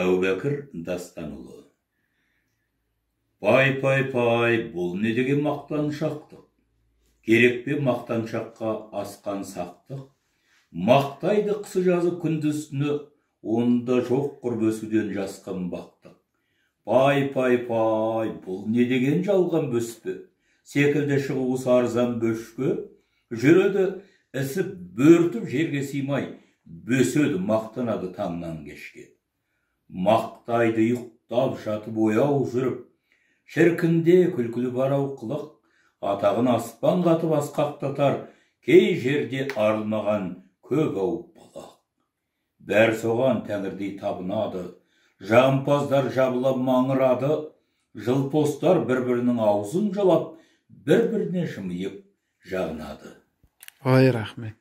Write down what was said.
Әубәкір Дастанұлы. Пай, бұл не деген мақтаншақтық? Керек пе мақтаншаққа асқан сақтық? Мақтайды қысы жазы күндіз-түні, онда жоқ құрбы өсуден жасқан бақтық. Пай, бұл не деген жалған бөспе? Секілді шығу сарзан бөшке, жүреді ісіп бөртіп жерге сыймай, бөседі мақтанады таңнан кешке. Мақтайды ұйықтап жатып ояу жүріп, шіркінде күлкілі барау қылық, атағын аспан қатып асқақтатар, кей жерде арылмаған көк ауып балақ. Бәр соған тәңірдей табынады, жағымпаздар жабыла маңырады, жылпостар бір-бірінің аузын жалап, бір-біріне жымиып жағынады. Ой, рахмет.